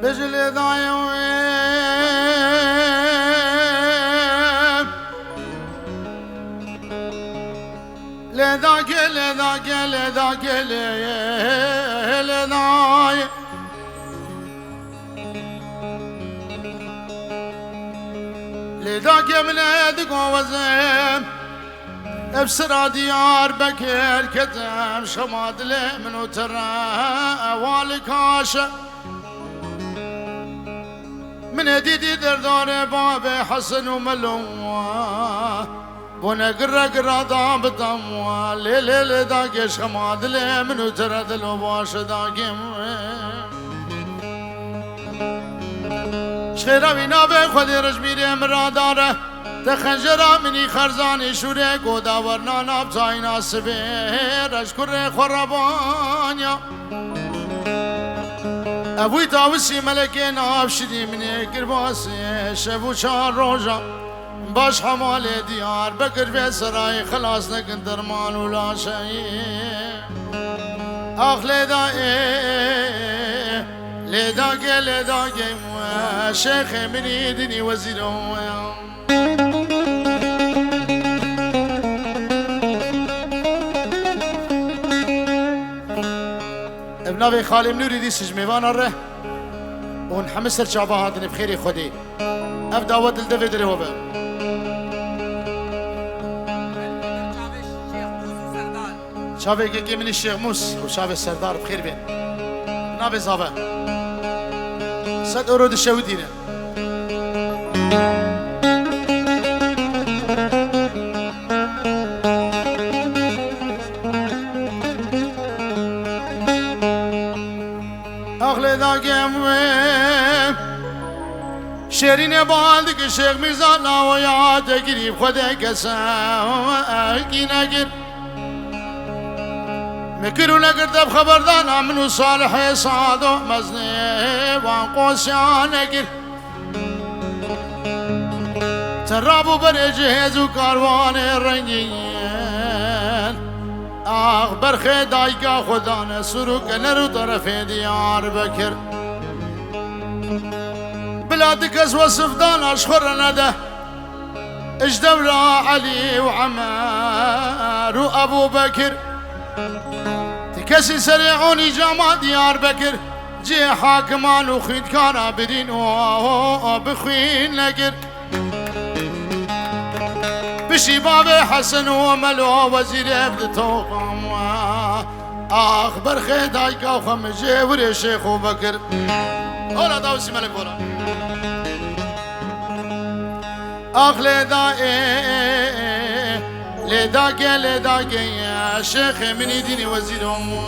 بجلي ضايوين لذاك لذاك لذاك لذاك لذاك من يدك وزم بسرى ديار بكر كتم شماد لمن وترى والكاشة من يديدي دردار باب حسن وملوى ونقرا قرا ضام ضموا ليل داك شماد لمن وترى دلو باش داك شخيرا بينا بخدي رجبيري مراداره تخنجرا مني خرزاني شوري قودا ورنانا بتاينا سبير اشكر خربانيا ابوي تاوسي ملكين ابشدي مني قرباسي شبو شان روجا باش حمالي ديار بكر في سراي خلاص لكن درمان ولا شيء اخ لداقي لداقي شيخ من يدني وزيره ابنابي خالي منوري دي سجميوان الره ونحمس الشعب هادن بخيري خدي ابدا ودل دفدري وبا شافي كي من الشيخ موس وشافي السردار بخير بين نابي زابا صد ورود الشودينه اخلي ذاك شيرين بالك الشيخ ميزان ويا تقريب خدك ساكي نقر مكرو نقر خبردانا منو صالح صادو مزني وانقوسيان نقر ترابو برجهز وكاروان الرنجين اخبر خدايقا خدانا سروك نرو طرف ديار بكر بلادك اسوى صفدان اشخر نده اجدورا علي وعمار وابو بكر تكسي سريعوني جامع ديار بكر جي حاكمان وخيد كارابرين وبخوين لقر بشباب حسن وملو وزير ابن توقم اخبر خدايقا وخمجي وري شيخ وبكر اولا داوسي ملك اولا اخ لداك يا شيخ من يديني وزيرهم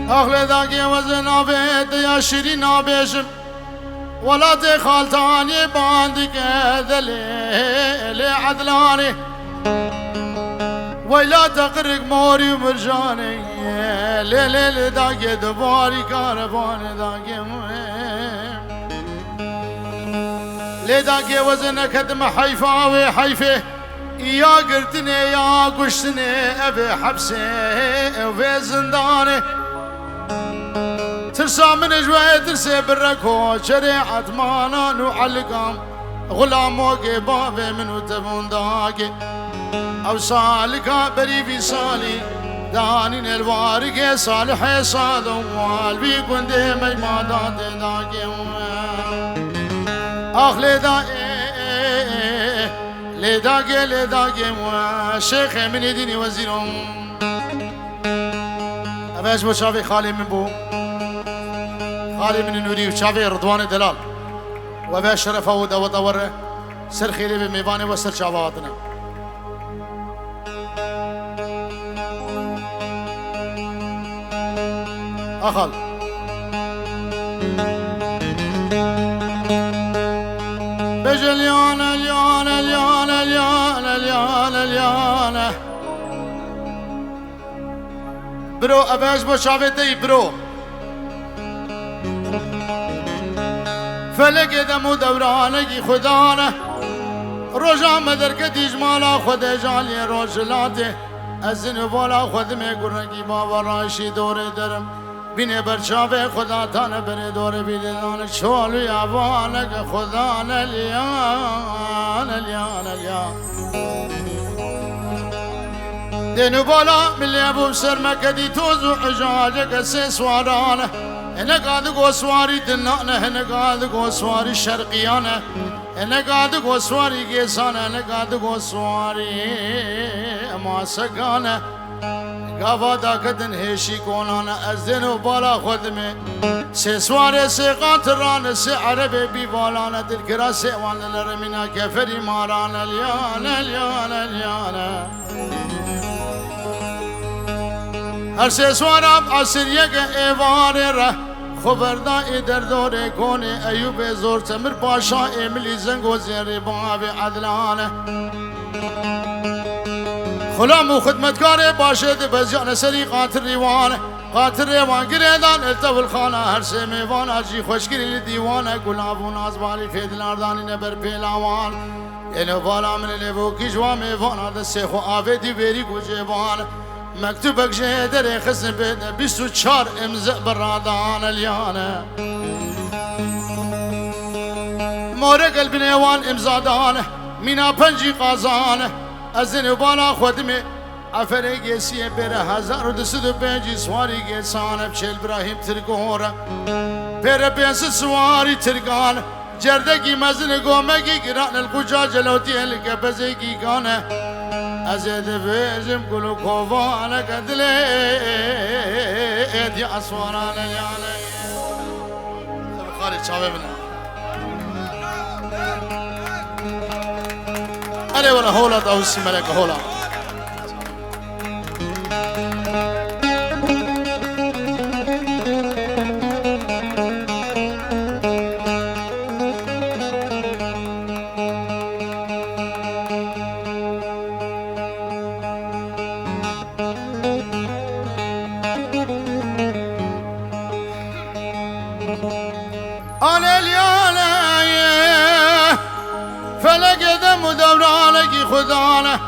اخ لداك يا وزن عبيد يا شيرين عبيشم ولا تخالتاني باندك ذلي عدلاني ولا تقرق موري ومرجاني ليل داقي دباري كارباني داقي لي داقي وزنك دم حيفاوي حيفه يا قرتني يا قشتني ابي حبسي وفي زنداني ترسى من جوية ترسي بالركو شريعة مانا نعلقام غلام وقي بابي منو تبون داقي او سالكا بريفي سالي دانين الوارقي صالحي صادو والبي قندي مجمادات داقي اخ لداقي شيخ من يديني وزيرهم اباش بو شافي خالي من بو خالي من النوري وشافي رضوان دلال وبا شرفه ودوره سر خيري بميباني وسر شعباتنا اخل بجليان اليان اليان اليان اليان اليان برو اباش بو شافي تي برو فلک دم و دورانگی خدانه روزا مدرک دیج مالا خود جالی روزلاته از این بالا خود می گرنگی بابا راشی دور درم بینه برچاوه خدا تانه بره دور بیدان چولو یوانک خدا نلیان الیان الیان دینو بالا ملی ابو سرمکدی توزو حجاجک سی سوارانه هنقاد گوسواری دنانه هنقاد گوسواری شرقیانه هنقاد گوسواری گیسانه هنقاد گوسواری ماسگانه گاوادا کدن هیشی کونانه از دینو بالا خودمه سی سواره سی قاطرانه سی عربی بیوالانه دلکرا سی وانه رمینا کفری مارانه لیانه لیانه لیانه هر سی سوارم عصر یک ایواره ره خبردائی در دور کونه ایوب زور تمر پاشا ایملی زنگو زیر باب عدلانه خلام و خدمتکار باشد بزیان سری قاطر ریوان گریدان التو الخانه هر سی میوان آجی خوشگری دیوانه گلاب و نازبالی فیدلاردانی نبر پیلاوان اینو بالا من لیبو کی جوا میوان آده سیخو آوه دی بیری گوجبان مكتوبك جدري خزن بين بيسو تشار امزق برادان اليانه مورق البنيوان امزادانه مينا پنجي قازانه ازن بالا خدمه عفري گيسيه بره 1205 سواري گيسانه بشل ابراهيم ترگوره بره بينس سواري ترگانه جردگي مزن گومگي گران القجا جلوتي الگبزگي گانه ازید بیجم گلو کووانه کدله ایدی اسوارانه یانه خالی چاوه بنا علی ولا هولا داوسی ملک هولا خدانه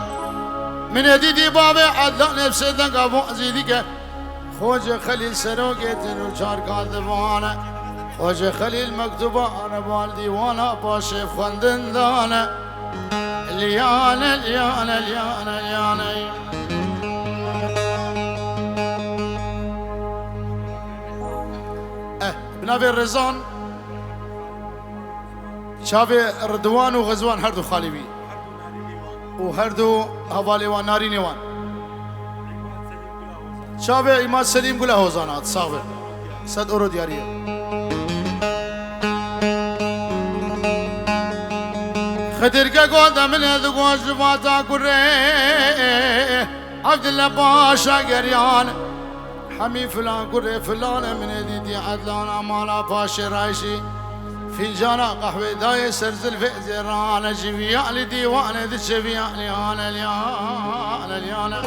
من دیدی باب عدل نفس دنگا وازیدی که خوج خلیل سروگی تنو چار کاردوانه خوج خلیل مکتوبه آنبال دیوانه باشه خوندن دانه لیانه لیانه لیانه لیانه بنابی رزان چاوی ردوان و غزوان هر دو خالی بی و هر دو حوالی وان نارینی وان شابه ایمان سلیم گله هوزانات صاحب 100 اورو دیاریه خدر که گوده من هدو گوش جواتا کره عبدالله باشا گریان حمی فلان کره فلان من دیدی عدلان امالا پاش رایشی فنجانا قهوة داي سرزل في زيران شفيع لي ديوان ذي شفيع لي انا اليانا اليانا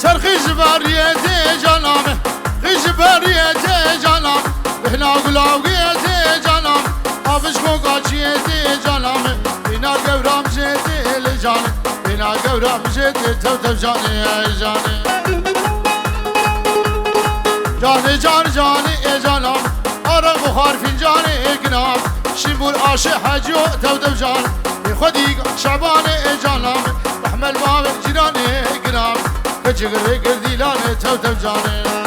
ترخي جباريتي جنامه خي جباريتي جنامه هنا قلاويتي جنامه ابش قاچيتي جنامه بنا قورام جيتي جاني بنا قورام جيتي تو جاني جاني جاني جاني جاني اي جانام ارى بخار فنجاني قنام شمول عاشق حجو تو جاني خدي شعباني اي جانام رحمل باب جيراني قنام كجغري قردي لاني تو جاني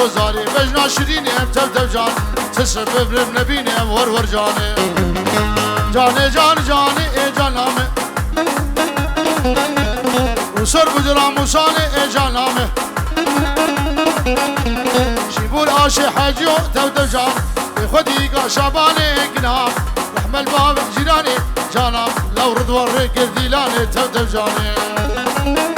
زاري بجنا شريني تبتب جان تسبب رب نبيني ور جاني جاني جاني اي جانامي وصر بجرام وصاني اي جانامي شيبول عاشي حاجيو تبتب جان خدي شاباني قنام رحمة الباب جيراني جانام لو رد ورق الديلاني تبتب جاني